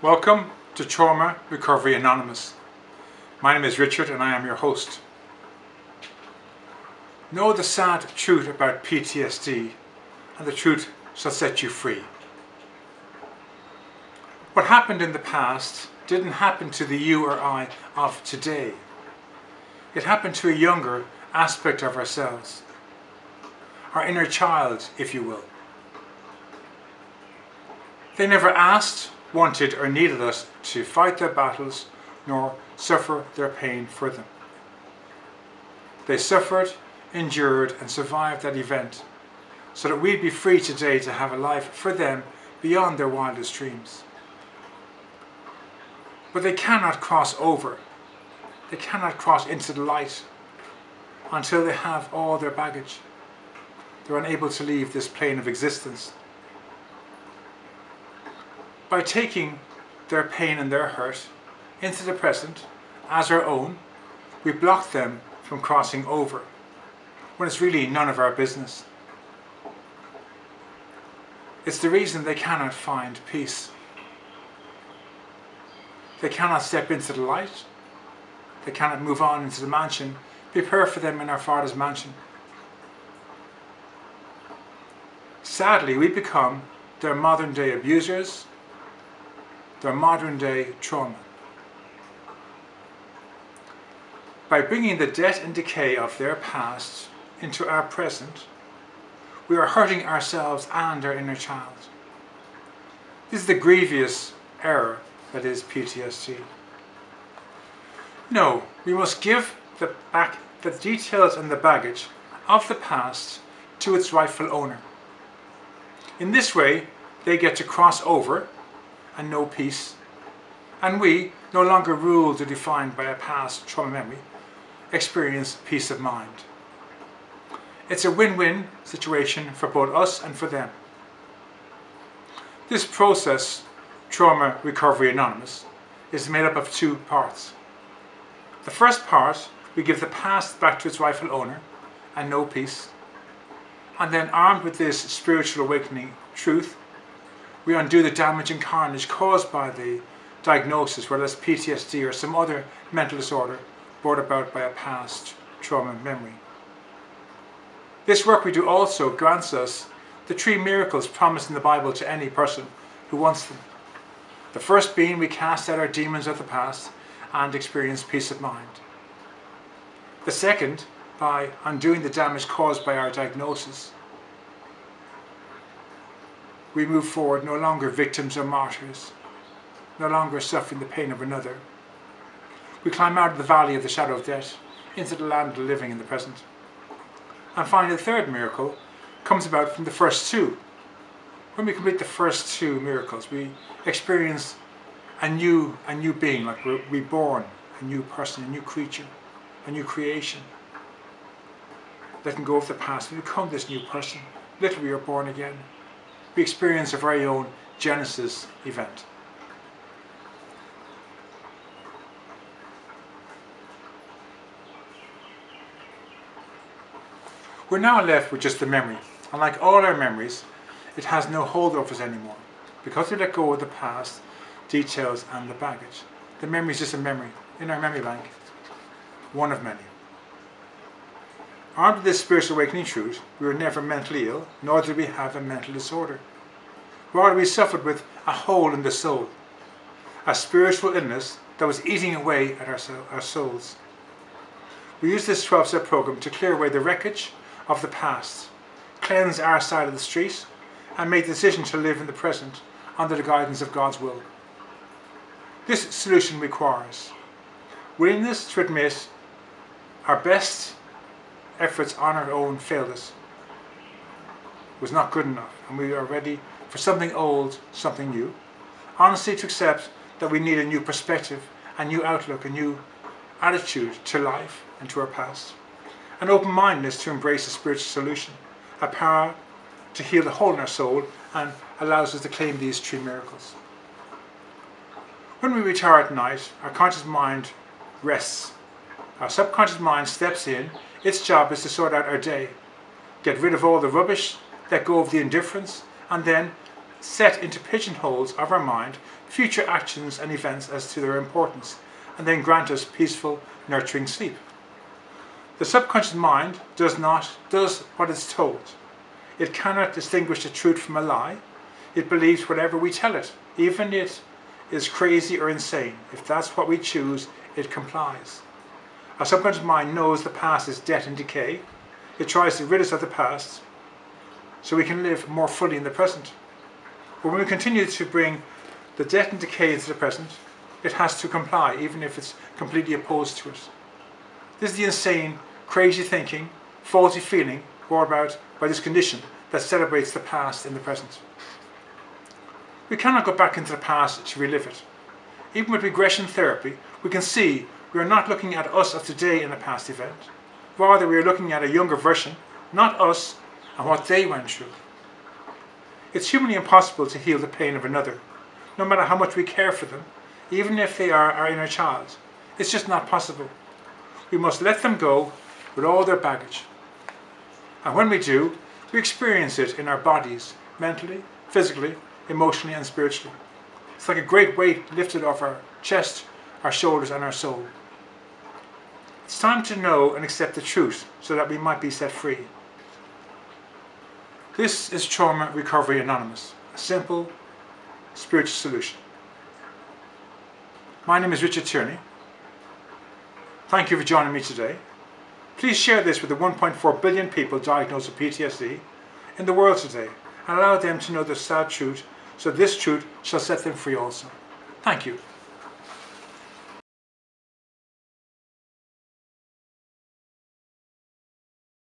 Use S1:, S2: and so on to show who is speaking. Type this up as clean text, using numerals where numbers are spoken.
S1: Welcome to Trauma Recovery Anonymous. My name is Richard and I am your host. Know the sad truth about PTSD and the truth shall set you free. What happened in the past didn't happen to the you or I of today. It happened to a younger aspect of ourselves. Our inner child, if you will. They never asked, wanted or needed us to fight their battles nor suffer their pain for them. They suffered, endured and survived that event so that we'd be free today to have a life for them beyond their wildest dreams. But they cannot cross over. They cannot cross into the light until they have all their baggage. They're unable to leave this plane of existence. By taking their pain and their hurt into the present as our own, we block them from crossing over, when it's really none of our business. It's the reason they cannot find peace. They cannot step into the light. They cannot move on into the mansion. Prepare for them in our Father's mansion. Sadly, we become their modern day abusers, their modern day trauma. By bringing the death and decay of their past into our present, we are hurting ourselves and our inner child. This is the grievous error that is PTSD. No, we must give back the details and the baggage of the past to its rightful owner. In this way, they get to cross over and know peace, and we, no longer ruled or defined by a past trauma memory, experience peace of mind. It's a win-win situation for both us and for them. This process, Trauma Recovery Anonymous, is made up of two parts. The first part, we give the past back to its rightful owner and know peace. And then, armed with this spiritual awakening truth, we undo the damage and carnage caused by the diagnosis, whether it's PTSD or some other mental disorder brought about by a past trauma memory. This work we do also grants us the three miracles promised in the Bible to any person who wants them. The first being we cast out our demons of the past and experience peace of mind. The second, by undoing the damage caused by our diagnosis, we move forward no longer victims or martyrs, no longer suffering the pain of another. We climb out of the valley of the shadow of death into the land of the living in the present. And finally, the third miracle comes about from the first two. When we complete the first two miracles, we experience a new being, like we're reborn, a new person, a new creature, a new creation. Letting go of the past, we become this new person. Literally, we are born again. We experience our very own Genesis event. We're now left with just the memory. And like all our memories, it has no hold over us anymore. Because we let go of the past, details and the baggage. The memory is just a memory in our memory bank. One of many. Armed with this spiritual awakening truth, we were never mentally ill, nor did we have a mental disorder. Rather, we suffered with a hole in the soul, a spiritual illness that was eating away at our souls. We used this 12-step program to clear away the wreckage of the past, cleanse our side of the street, and make the decision to live in the present under the guidance of God's will. This solution requires willingness to admit our best efforts on our own failed us, was not good enough, and we are ready for something old, something new. Honestly, to accept that we need a new perspective, a new outlook, a new attitude to life and to our past. An open-mindedness to embrace a spiritual solution, a power to heal the hole in our soul, and allows us to claim these three miracles. When we retire at night, our conscious mind rests. Our subconscious mind steps in. Its job is to sort out our day, get rid of all the rubbish, let go of the indifference, and then set into pigeonholes of our mind future actions and events as to their importance, and then grant us peaceful, nurturing sleep. The subconscious mind does what it's told. It cannot distinguish the truth from a lie. It believes whatever we tell it, even if it is crazy or insane. If that's what we choose, it complies. Our subconscious mind knows the past is death and decay. It tries to rid us of the past so we can live more fully in the present. But when we continue to bring the death and decay into the present, it has to comply, even if it's completely opposed to it. This is the insane, crazy thinking, faulty feeling brought about by this condition that celebrates the past in the present. We cannot go back into the past to relive it. Even with regression therapy, we can see we are not looking at us of today in a past event. Rather, we are looking at a younger version, not us, and what they went through. It's humanly impossible to heal the pain of another, no matter how much we care for them, even if they are our inner child. It's just not possible. We must let them go with all their baggage. And when we do, we experience it in our bodies, mentally, physically, emotionally and spiritually. It's like a great weight lifted off our chest, our shoulders and our soul. It's time to know and accept the truth so that we might be set free. This is Trauma Recovery Anonymous, a simple spiritual solution. My name is Richard Tierney. Thank you for joining me today. Please share this with the 1.4 billion people diagnosed with PTSD in the world today and allow them to know the sad truth so this truth shall set them free also. Thank you.